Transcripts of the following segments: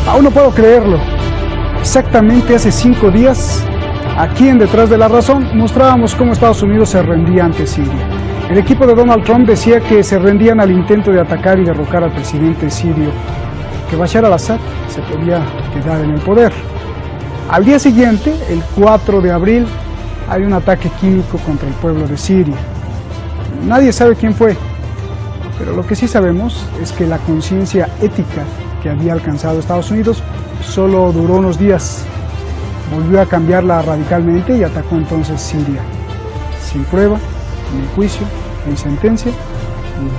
Aún no puedo creerlo. Exactamente hace 5 días, aquí en Detrás de la Razón, mostrábamos cómo Estados Unidos se rendía ante Siria. El equipo de Donald Trump decía que se rendían al intento de atacar y derrocar al presidente sirio, que Bashar al-Assad se podía quedar en el poder. Al día siguiente, el 4 de abril, hay un ataque químico contra el pueblo de Siria. Nadie sabe quién fue, pero lo que sí sabemos es que la conciencia ética que había alcanzado Estados Unidos solo duró unos días. Volvió a cambiarla radicalmente y atacó entonces Siria. Sin prueba, ni juicio, ni sentencia,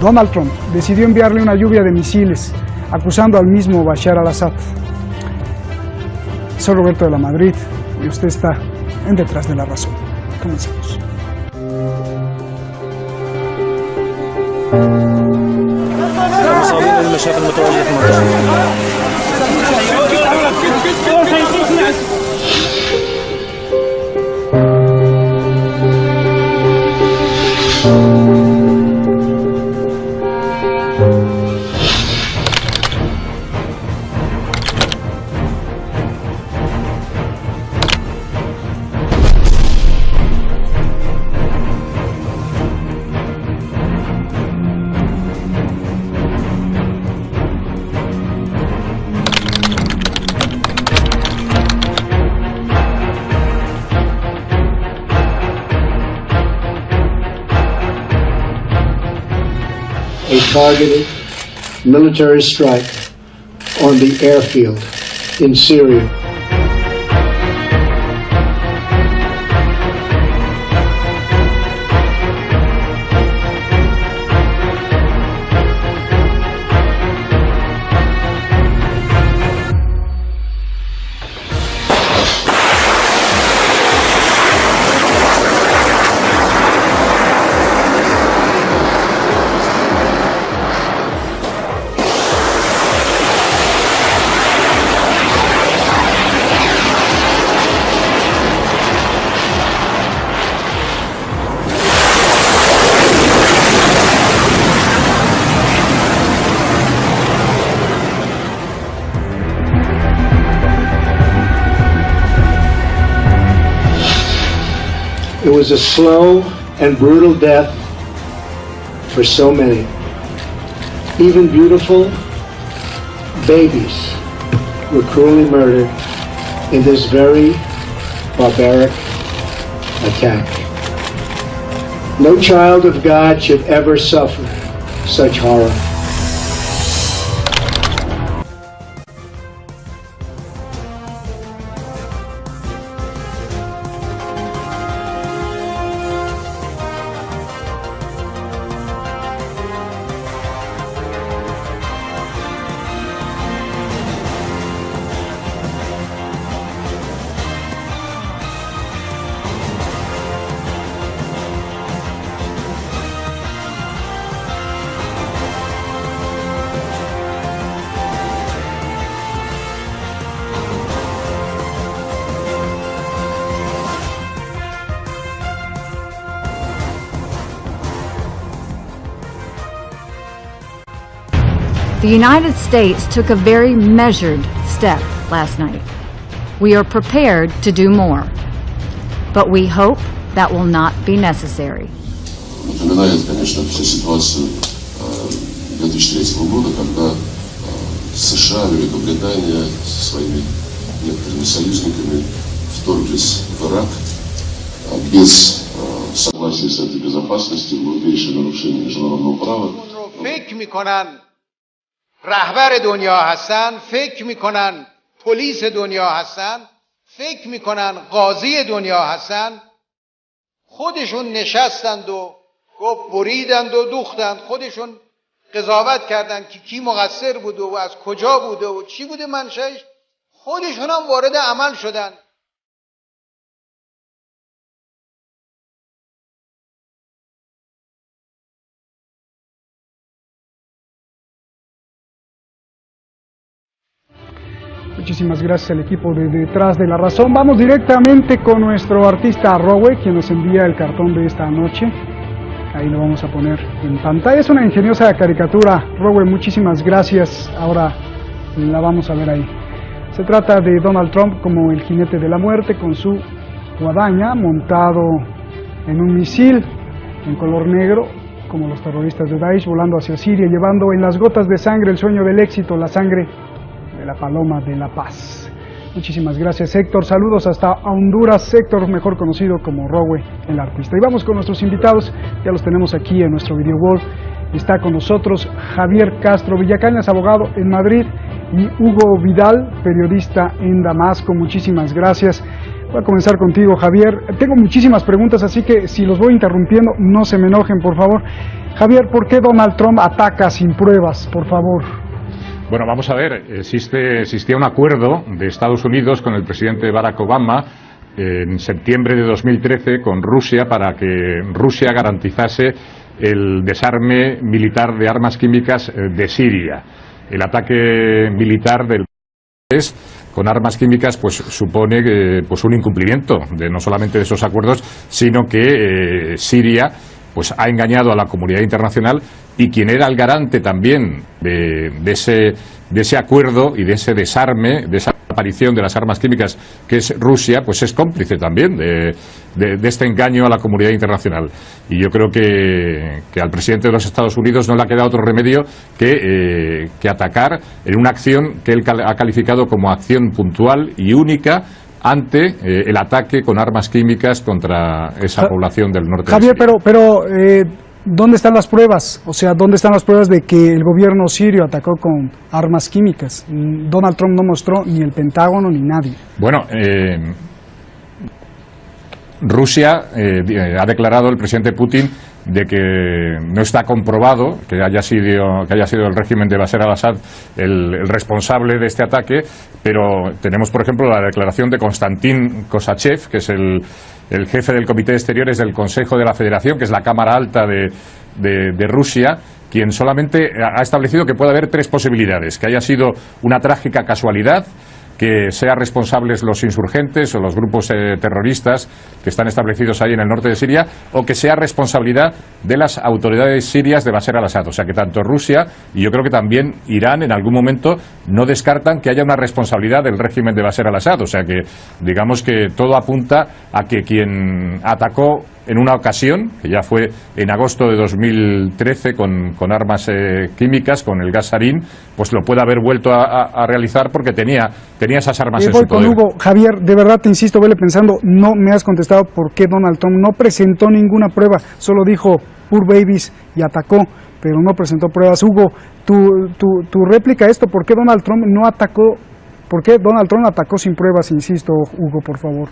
Donald Trump decidió enviarle una lluvia de misiles, acusando al mismo Bashar al-Assad. Soy Roberto de la Madrid y usted está en Detrás de la Razón. Comencemos. A targeted military strike on the airfield in Syria. It was a slow and brutal death for so many. Even beautiful babies were cruelly murdered in this very barbaric attack. No child of God should ever suffer such horror. The United States took a very measured step last night. We are prepared to do more, but we hope that will not be necessary. Напоминает, конечно, всю ситуацию 2003 года, когда США, Великобритания со своими некоторыми союзниками вторглись в Ирак без согласия Совета Безопасности, глубейшее нарушение международного права. رهبر دنیا هستن، فکر میکنن پلیس دنیا هستن، فکر میکنن قاضی دنیا هستن. خودشون نشستند و گفت بریدند و دوختند، خودشون قضاوت کردند که کی مقصر بوده و از کجا بوده و چی بوده منشأش. خودشون هم وارد عمل شدند. Muchísimas gracias al equipo de Detrás de la Razón. Vamos directamente con nuestro artista Rowe, quien nos envía el cartón de esta noche. Ahí lo vamos a poner en pantalla. Es una ingeniosa caricatura. Rowe, muchísimas gracias. Ahora la vamos a ver ahí. Se trata de Donald Trump como el jinete de la muerte, con su guadaña montado en un misil en color negro, como los terroristas de Daesh, volando hacia Siria, llevando en las gotas de sangre el sueño del éxito, la sangre de la paloma de la paz. Muchísimas gracias, Héctor. Saludos hasta Honduras, Héctor, mejor conocido como Rowe, el artista. Y vamos con nuestros invitados, ya los tenemos aquí en nuestro video wall. Está con nosotros Javier Castro Villacañas, abogado en Madrid, y Hugo Vidal, periodista en Damasco. Muchísimas gracias. Voy a comenzar contigo, Javier. Tengo muchísimas preguntas, así que si los voy interrumpiendo, no se me enojen, por favor. Javier, ¿por qué Donald Trump ataca sin pruebas, por favor? Bueno, vamos a ver, existía un acuerdo de Estados Unidos con el presidente Barack Obama en septiembre de 2013 con Rusia para que Rusia garantizase el desarme militar de armas químicas de Siria. El ataque militar del país con armas químicas pues supone pues un incumplimiento de no solamente de esos acuerdos, sino que Siria pues ha engañado a la comunidad internacional, y quien era el garante también de ese acuerdo y de ese desarme, de esa aparición de las armas químicas, que es Rusia, pues es cómplice también de este engaño a la comunidad internacional. Y yo creo que al presidente de los Estados Unidos no le ha quedado otro remedio que atacar en una acción que él ha calificado como acción puntual y única ante el ataque con armas químicas contra esa población del norte de Siria. Javier, pero ¿dónde están las pruebas? O sea, ¿dónde están las pruebas de que el gobierno sirio atacó con armas químicas? Donald Trump no mostró, ni el Pentágono ni nadie. Bueno, Rusia ha declarado el presidente Putin de que no está comprobado que haya sido el régimen de Bashar al-Assad el responsable de este ataque, pero tenemos, por ejemplo, la declaración de Konstantin Kosachev, que es el jefe del Comité de Exteriores del Consejo de la Federación, que es la Cámara Alta de Rusia, quien solamente ha establecido que puede haber tres posibilidades: que haya sido una trágica casualidad, que sean responsables los insurgentes o los grupos terroristas que están establecidos ahí en el norte de Siria, o que sea responsabilidad de las autoridades sirias de Bashar al-Assad. O sea que tanto Rusia y yo creo que también Irán en algún momento no descartan que haya una responsabilidad del régimen de Bashar al-Assad. O sea que digamos que todo apunta a que quien atacó en una ocasión, que ya fue en agosto de 2013 con armas químicas, con el gas sarín, pues lo puede haber vuelto a realizar porque tenía esas armas en su poder. Voy con Hugo. Javier, de verdad te insisto, vele pensando, no me has contestado por qué Donald Trump no presentó ninguna prueba, solo dijo poor babies y atacó, pero no presentó pruebas. Hugo, tu réplica a esto, ¿por qué Donald Trump no atacó? ¿Por qué Donald Trump atacó sin pruebas? Insisto, Hugo, por favor.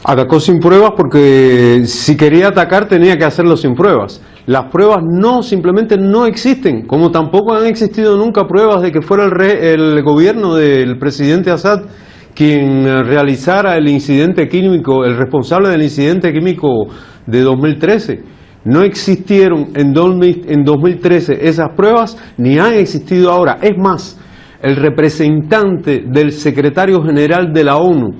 Atacó sin pruebas porque si quería atacar tenía que hacerlo sin pruebas. Las pruebas simplemente no existen, como tampoco han existido nunca pruebas de que fuera el gobierno del presidente Assad quien realizara el incidente químico, el responsable del incidente químico de 2013. No existieron en 2013 esas pruebas, ni han existido ahora. Es más, el representante del secretario general de la ONU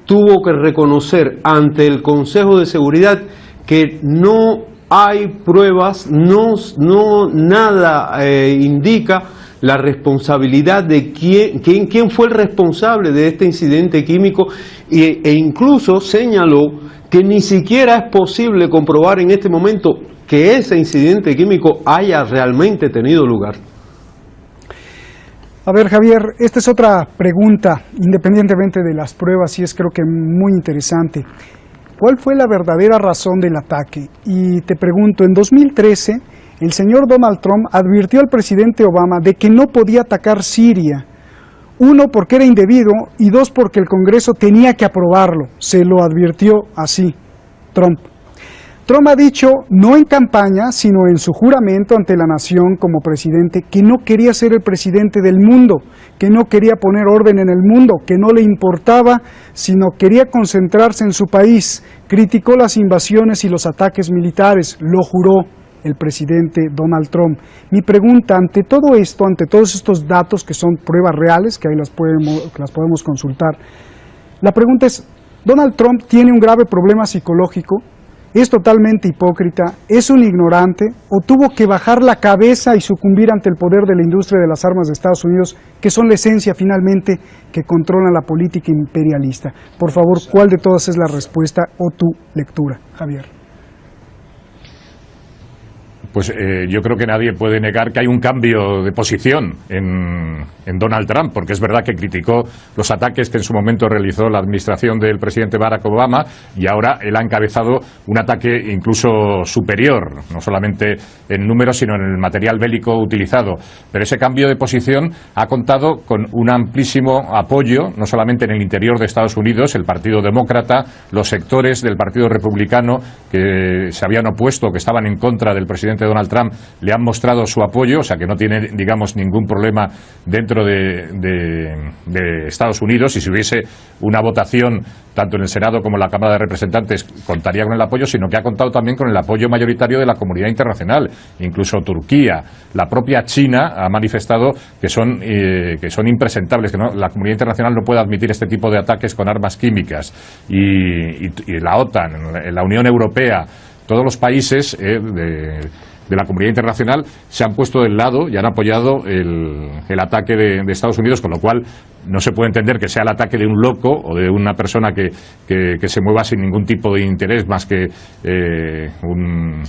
tuvo que reconocer ante el Consejo de Seguridad que no hay pruebas, nada indica la responsabilidad de quién fue el responsable de este incidente químico, e incluso señaló que ni siquiera es posible comprobar en este momento que ese incidente químico haya realmente tenido lugar. A ver, Javier, esta es otra pregunta, independientemente de las pruebas, y es creo que muy interesante. ¿Cuál fue la verdadera razón del ataque? Y te pregunto, en 2013, el señor Donald Trump advirtió al presidente Obama de que no podía atacar Siria. Uno, porque era indebido, y dos, porque el Congreso tenía que aprobarlo. Se lo advirtió así, Trump. Trump ha dicho, no en campaña, sino en su juramento ante la nación como presidente, que no quería ser el presidente del mundo, que no quería poner orden en el mundo, que no le importaba, sino quería concentrarse en su país. Criticó las invasiones y los ataques militares, lo juró el presidente Donald Trump. Mi pregunta, ante todo esto, ante todos estos datos que son pruebas reales, que ahí las podemos consultar, la pregunta es, ¿Donald Trump tiene un grave problema psicológico? es totalmente hipócrita, es un ignorante o tuvo que bajar la cabeza y sucumbir ante el poder de la industria de las armas de Estados Unidos, que son la esencia finalmente que controlan la política imperialista. Por favor, ¿cuál de todas es la respuesta o tu lectura, Javier? Pues yo creo que nadie puede negar que hay un cambio de posición en Donald Trump, porque es verdad que criticó los ataques que en su momento realizó la administración del presidente Barack Obama y ahora él ha encabezado un ataque incluso superior, no solamente en números sino en el material bélico utilizado. Pero ese cambio de posición ha contado con un amplísimo apoyo, no solamente en el interior de Estados Unidos, el Partido Demócrata, los sectores del Partido Republicano que se habían opuesto, que estaban en contra del presidente Donald Trump, le han mostrado su apoyo, o sea que no tiene, digamos, ningún problema dentro de Estados Unidos. Y si hubiese una votación tanto en el Senado como en la Cámara de Representantes, contaría con el apoyo, sino que ha contado también con el apoyo mayoritario de la comunidad internacional. Incluso Turquía, la propia China ha manifestado que son impresentables, que la comunidad internacional no puede admitir este tipo de ataques con armas químicas. Y la OTAN, la Unión Europea, todos los países de la comunidad internacional se han puesto del lado y han apoyado el ataque de Estados Unidos, con lo cual no se puede entender que sea el ataque de un loco o de una persona que se mueva sin ningún tipo de interés más que un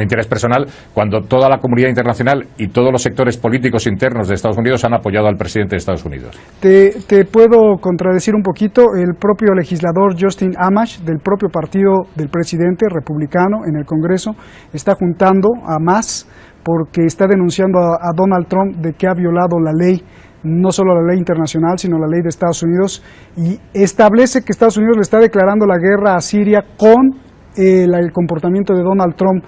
interés personal, cuando toda la comunidad internacional y todos los sectores políticos internos de Estados Unidos han apoyado al presidente de Estados Unidos. Te puedo contradecir un poquito. El propio legislador Justin Amash, del propio partido del presidente republicano en el Congreso, está juntando a más porque está denunciando a Donald Trump de que ha violado la ley, no solo la ley internacional, sino la ley de Estados Unidos, y establece que Estados Unidos le está declarando la guerra a Siria con el comportamiento de Donald Trump,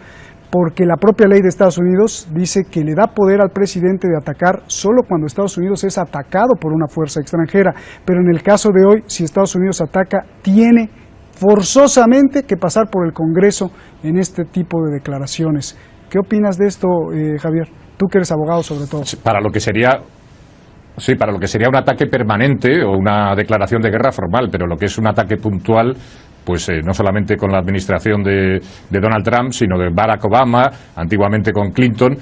porque la propia ley de Estados Unidos dice que le da poder al presidente de atacar solo cuando Estados Unidos es atacado por una fuerza extranjera. Pero en el caso de hoy, si Estados Unidos ataca, tiene forzosamente que pasar por el Congreso en este tipo de declaraciones. ¿Qué opinas de esto, Javier? Tú que eres abogado sobre todo. Para lo que sería un ataque permanente o una declaración de guerra formal, pero lo que es un ataque puntual, pues no solamente con la administración de Donald Trump, sino de Barack Obama, antiguamente con Clinton.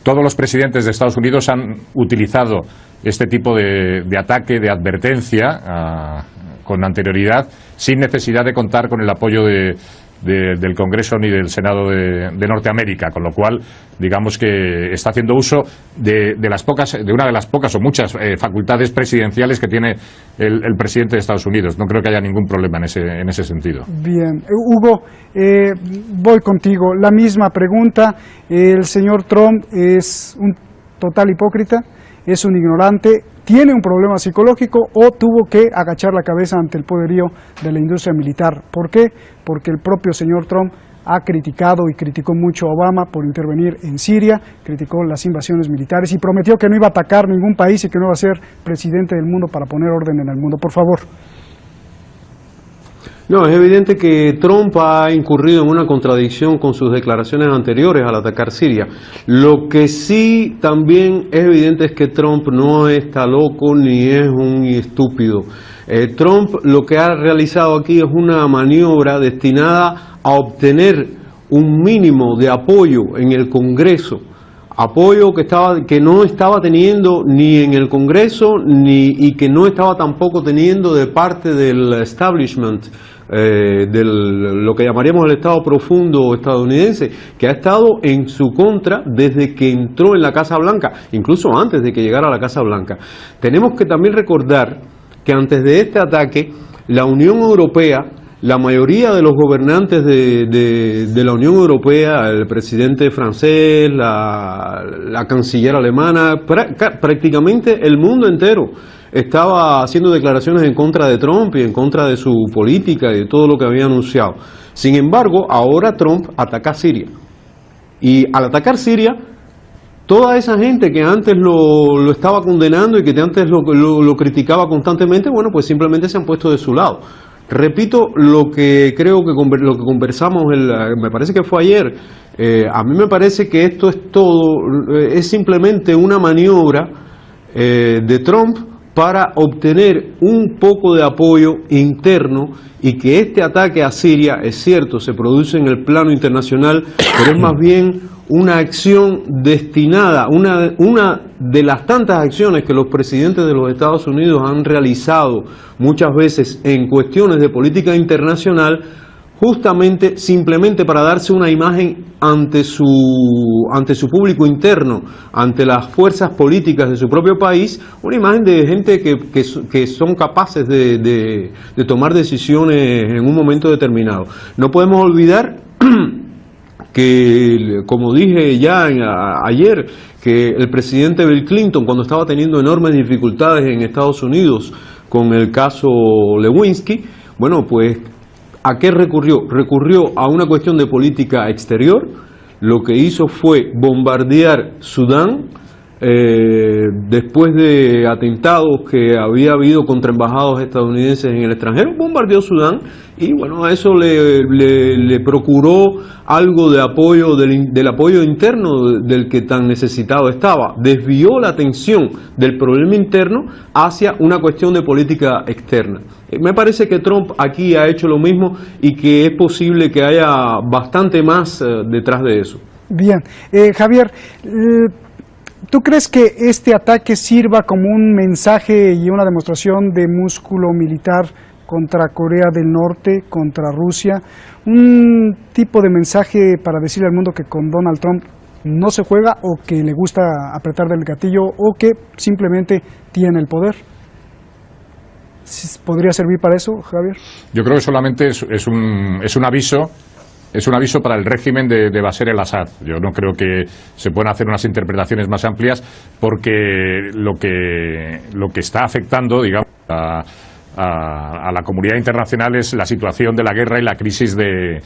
Todos los presidentes de Estados Unidos han utilizado este tipo de ataque, de advertencia, con anterioridad, sin necesidad de contar con el apoyo del Congreso ni del Senado de Norteamérica, con lo cual digamos que está haciendo uso de una de las pocas o muchas facultades presidenciales que tiene el presidente de Estados Unidos. No creo que haya ningún problema en ese sentido. Bien, Hugo, voy contigo. La misma pregunta. El señor Trump es un total hipócrita, es un ignorante, tiene un problema psicológico o tuvo que agachar la cabeza ante el poderío de la industria militar. ¿Por qué? Porque el propio señor Trump ha criticado y criticó mucho a Obama por intervenir en Siria, criticó las invasiones militares y prometió que no iba a atacar ningún país y que no iba a ser presidente del mundo para poner orden en el mundo. Por favor. No, es evidente que Trump ha incurrido en una contradicción con sus declaraciones anteriores al atacar Siria. Lo que sí también es evidente es que Trump no está loco ni es un estúpido. Trump lo que ha realizado aquí es una maniobra destinada a obtener un mínimo de apoyo en el Congreso. Apoyo que no estaba teniendo ni en el Congreso y que no estaba tampoco teniendo de parte del establishment, de lo que llamaríamos el Estado profundo estadounidense, que ha estado en su contra desde que entró en la Casa Blanca, incluso antes de que llegara a la Casa Blanca. Tenemos que también recordar que antes de este ataque, la Unión Europea, la mayoría de los gobernantes de la Unión Europea, el presidente francés, la canciller alemana, prácticamente el mundo entero estaba haciendo declaraciones en contra de Trump y en contra de su política y de todo lo que había anunciado. Sin embargo, ahora Trump ataca a Siria. Y al atacar Siria, toda esa gente que antes lo estaba condenando y que antes lo criticaba constantemente, bueno, pues simplemente se han puesto de su lado. Repito lo que creo que lo que conversamos, me parece que fue ayer. A mí me parece que esto es simplemente una maniobra de Trump para obtener un poco de apoyo interno, y que este ataque a Siria, es cierto, se produce en el plano internacional, pero es más bien una acción destinada, una de las tantas acciones que los presidentes de los Estados Unidos han realizado muchas veces en cuestiones de política internacional, justamente simplemente para darse una imagen ante su público interno, ante las fuerzas políticas de su propio país, una imagen de gente que son capaces de tomar decisiones en un momento determinado. No podemos olvidar que, como dije ya ayer, que el presidente Bill Clinton, cuando estaba teniendo enormes dificultades en Estados Unidos con el caso Lewinsky, bueno, pues ¿a qué recurrió? Recurrió a una cuestión de política exterior. Lo que hizo fue bombardear Sudán después de atentados que había habido contra embajados estadounidenses en el extranjero. Bombardeó Sudán y bueno, a eso le procuró algo de apoyo, del apoyo interno del que tan necesitado estaba. Desvió la atención del problema interno hacia una cuestión de política externa. Me parece que Trump aquí ha hecho lo mismo y que es posible que haya bastante más detrás de eso. Bien, Javier, ¿tú crees que este ataque sirva como un mensaje y una demostración de músculo militar contra Corea del Norte, contra Rusia? Un tipo de mensaje para decirle al mundo que con Donald Trump no se juega, o que le gusta apretar del gatillo, o que simplemente tiene el poder. ¿Podría servir para eso, Javier? Yo creo que solamente es un aviso. Es un aviso para el régimen de Bashar el-Assad. Yo no creo que se puedan hacer unas interpretaciones más amplias, porque lo que está afectando, digamos, a la comunidad internacional es la situación de la guerra y la crisis de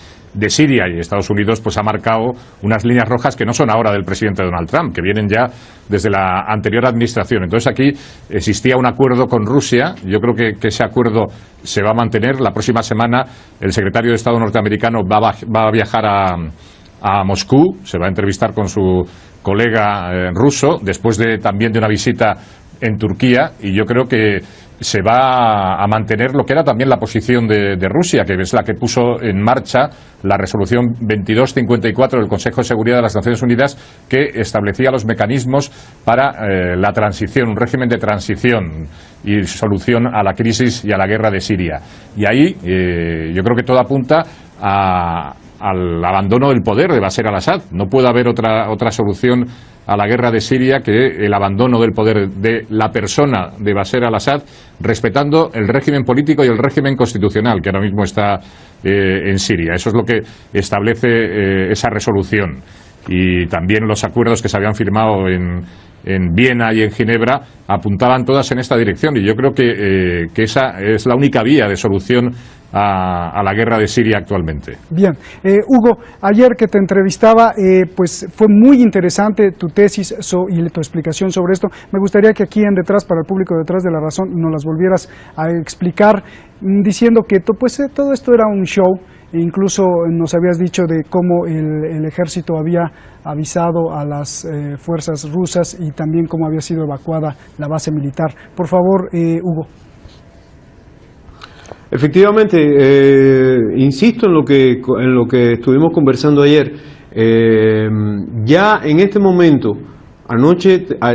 Siria, y Estados Unidos pues ha marcado unas líneas rojas que no son ahora del presidente Donald Trump, que vienen ya desde la anterior administración. Entonces aquí existía un acuerdo con Rusia. Yo creo que ese acuerdo se va a mantener. La próxima semana el secretario de Estado norteamericano va a viajar a Moscú, se va a entrevistar con su colega ruso, después también de una visita en Turquía, y yo creo que se va a mantener lo que era también la posición de Rusia, que es la que puso en marcha la resolución 2254 del Consejo de Seguridad de las Naciones Unidas, que establecía los mecanismos para la transición, un régimen de transición y solución a la crisis y a la guerra de Siria. Y ahí yo creo que todo apunta al abandono del poder de Bashar al-Assad. No puede haber otra solución a la guerra de Siria que el abandono del poder de la persona de Bashar al-Assad, respetando el régimen político y el régimen constitucional que ahora mismo está en Siria. Eso es lo que establece esa resolución, y también los acuerdos que se habían firmado en Viena y en Ginebra apuntaban todas en esta dirección, y yo creo que esa es la única vía de solución a la guerra de Siria actualmente. Bien, Hugo, ayer que te entrevistaba, pues fue muy interesante tu tesis y tu explicación sobre esto. Me gustaría que aquí en Detrás, para el público Detrás de la Razón, nos las volvieras a explicar, diciendo que todo esto era un show. Incluso nos habías dicho de cómo el ejército había avisado a las fuerzas rusas, y también cómo había sido evacuada la base militar. Por favor, Hugo. Efectivamente, insisto en lo que estuvimos conversando ayer. Ya en este momento,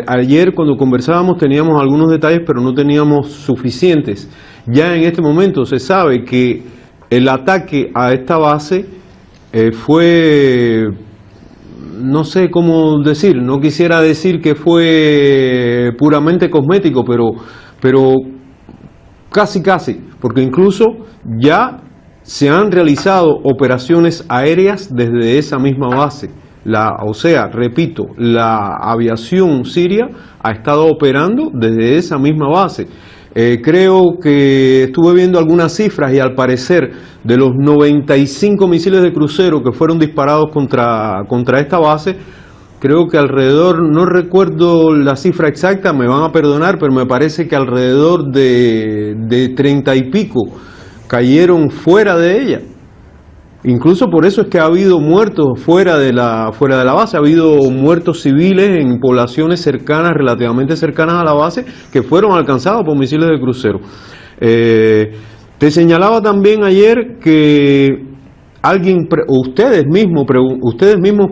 ayer cuando conversábamos teníamos algunos detalles, pero no teníamos suficientes. Ya en este momento se sabe que el ataque a esta base fue, no sé cómo decir, no quisiera decir que fue puramente cosmético, pero casi, porque incluso ya se han realizado operaciones aéreas desde esa misma base. O sea, repito, la aviación siria ha estado operando desde esa misma base. Creo que estuve viendo algunas cifras, y al parecer de los 95 misiles de crucero que fueron disparados contra esta base, creo que alrededor, no recuerdo la cifra exacta, me van a perdonar, pero me parece que alrededor de 30 y pico cayeron fuera de ella. Incluso por eso es que ha habido muertos fuera de la base, ha habido muertos civiles en poblaciones cercanas, relativamente cercanas a la base, que fueron alcanzados por misiles de crucero. Te señalaba también ayer que ustedes mismos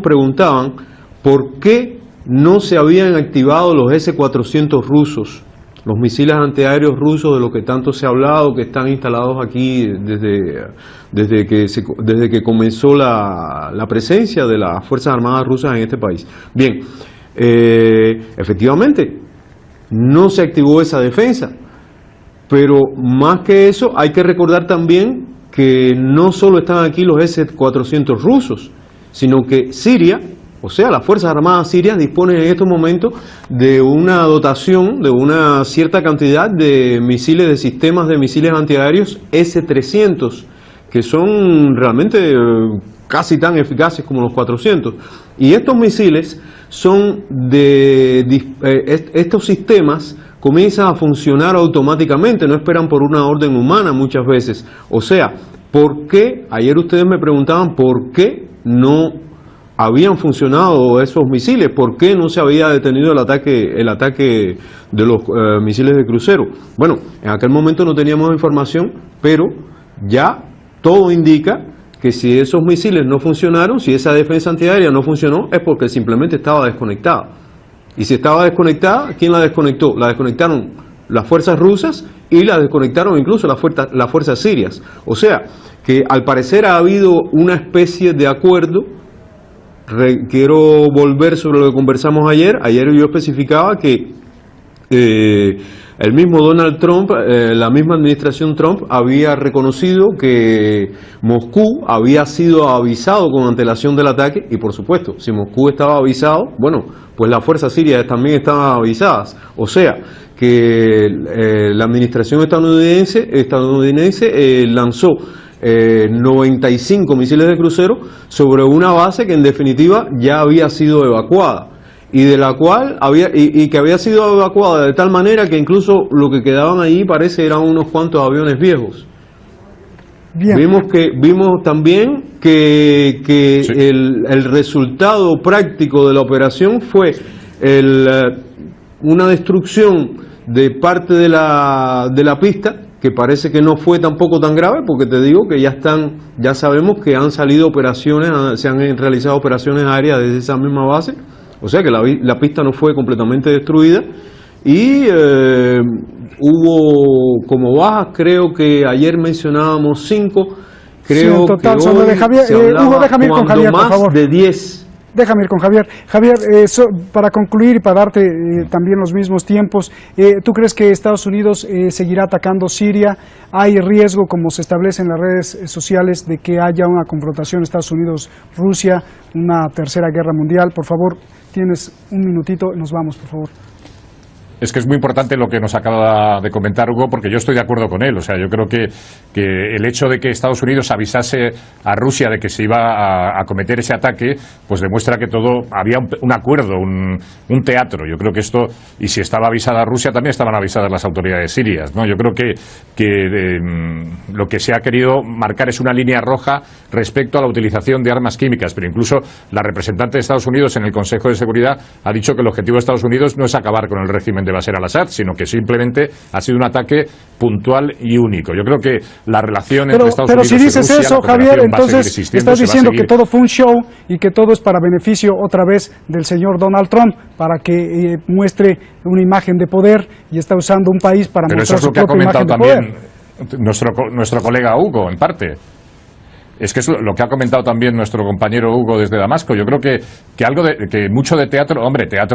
preguntaban por qué no se habían activado los S-400 rusos, los misiles antiaéreos rusos de los que tanto se ha hablado, que están instalados aquí desde que comenzó la presencia de las Fuerzas Armadas rusas en este país. Bien, efectivamente, no se activó esa defensa, pero más que eso hay que recordar también que no solo están aquí los S-400 rusos, sino que Siria, o sea, las Fuerzas Armadas sirias disponen en estos momentos de una dotación, de una cierta cantidad de misiles, de sistemas de misiles antiaéreos S-300, que son realmente casi tan eficaces como los 400. Y estos misiles son estos sistemas comienzan a funcionar automáticamente, no esperan por una orden humana muchas veces. O sea, ¿por qué? Ayer ustedes me preguntaban por qué no habían funcionado esos misiles, por qué no se había detenido el ataque de los misiles de crucero. Bueno, en aquel momento no teníamos información, pero ya todo indica que si esos misiles no funcionaron, si esa defensa antiaérea no funcionó, es porque simplemente estaba desconectada. Y si estaba desconectada, ¿quién la desconectó? La desconectaron las fuerzas rusas y la desconectaron incluso las fuerzas sirias. O sea, que al parecer ha habido una especie de acuerdo. Quiero volver sobre lo que conversamos ayer. Ayer yo especificaba que el mismo Donald Trump, la misma administración Trump, había reconocido que Moscú había sido avisado con antelación del ataque, y por supuesto, si Moscú estaba avisado, bueno, pues las fuerzas sirias también estaban avisadas. O sea, que la administración estadounidense lanzó 95 misiles de crucero sobre una base que en definitiva ya había sido evacuada, y de la cual que había sido evacuada de tal manera que incluso lo que quedaban allí parece eran unos cuantos aviones viejos. Bien. Vimos también que sí, el resultado práctico de la operación fue una destrucción de parte de la pista, que parece que no fue tampoco tan grave, porque te digo que ya sabemos que han salido operaciones, se han realizado operaciones aéreas desde esa misma base, o sea que la pista no fue completamente destruida, y hubo como bajas, creo que ayer mencionábamos 5, creo sí, en total, que hoy de Javier, Hugo, déjame ir con Javier, por favor. De 10. Déjame ir con Javier. Javier, para concluir y para darte también los mismos tiempos, ¿tú crees que Estados Unidos seguirá atacando Siria? ¿Hay riesgo, como se establece en las redes sociales, de que haya una confrontación Estados Unidos-Rusia, una tercera guerra mundial? Por favor, tienes un minutito y nos vamos, por favor. Es que es muy importante lo que nos acaba de comentar Hugo, porque yo estoy de acuerdo con él. O sea, yo creo que el hecho de que Estados Unidos avisase a Rusia de que se iba a cometer ese ataque, pues demuestra que había un acuerdo, un teatro. Yo creo que esto, y si estaba avisada Rusia, también estaban avisadas las autoridades sirias, ¿no? Yo creo que lo que se ha querido marcar es una línea roja respecto a la utilización de armas químicas, pero incluso la representante de Estados Unidos en el Consejo de Seguridad ha dicho que el objetivo de Estados Unidos no es acabar con el régimen de Bashar al-Assad, sino que simplemente ha sido un ataque puntual y único. Yo creo que la relación entre Estados Unidos y Rusia... Pero si dices eso, Javier, entonces estás diciendo que todo fue un show y que todo es para beneficio otra vez del señor Donald Trump, para que muestre una imagen de poder, y está usando un país para mostrar su propia imagen de poder. Pero eso es lo que ha comentado también nuestro colega Hugo, en parte. Es que es lo que ha comentado también nuestro compañero Hugo desde Damasco. Yo creo que mucho de teatro,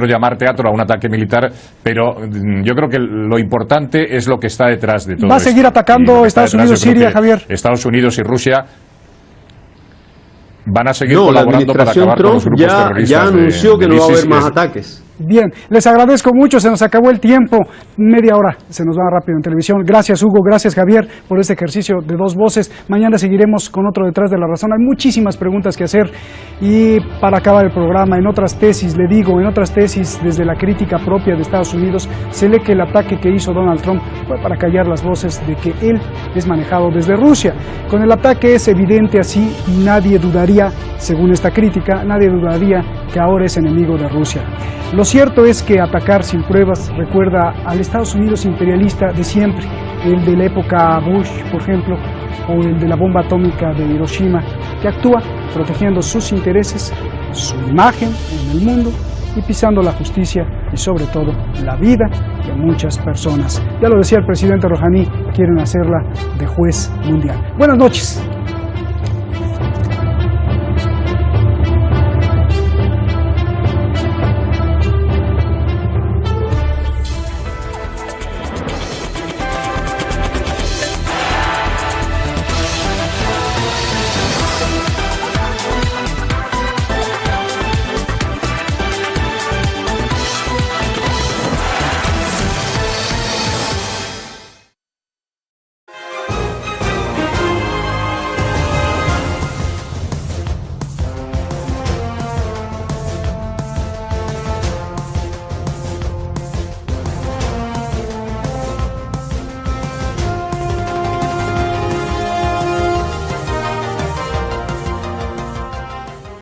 llamar teatro a un ataque militar, pero yo creo que lo importante es lo que está detrás de todo. ¿Va a seguir atacando Estados Unidos y Siria, Javier? Estados Unidos y Rusia van a seguir colaborando para acabar con los grupos terroristas. Ya anunció que no va a haber más ataques. Bien, les agradezco mucho, se nos acabó el tiempo, media hora, se nos va rápido en televisión. Gracias Hugo, gracias Javier por este ejercicio de dos voces. Mañana seguiremos con otro Detrás de la Razón. Hay muchísimas preguntas que hacer y para acabar el programa, en otras tesis, le digo, en otras tesis desde la crítica propia de Estados Unidos, se lee que el ataque que hizo Donald Trump fue para callar las voces de que él es manejado desde Rusia. Con el ataque es evidente así y nadie dudaría, según esta crítica, nadie dudaría que ahora es enemigo de Rusia. Lo cierto es que atacar sin pruebas recuerda al Estados Unidos imperialista de siempre, el de la época Bush, por ejemplo, o el de la bomba atómica de Hiroshima, que actúa protegiendo sus intereses, su imagen en el mundo y pisando la justicia y sobre todo la vida de muchas personas. Ya lo decía el presidente Rouhani, quieren hacerla de juez mundial. Buenas noches.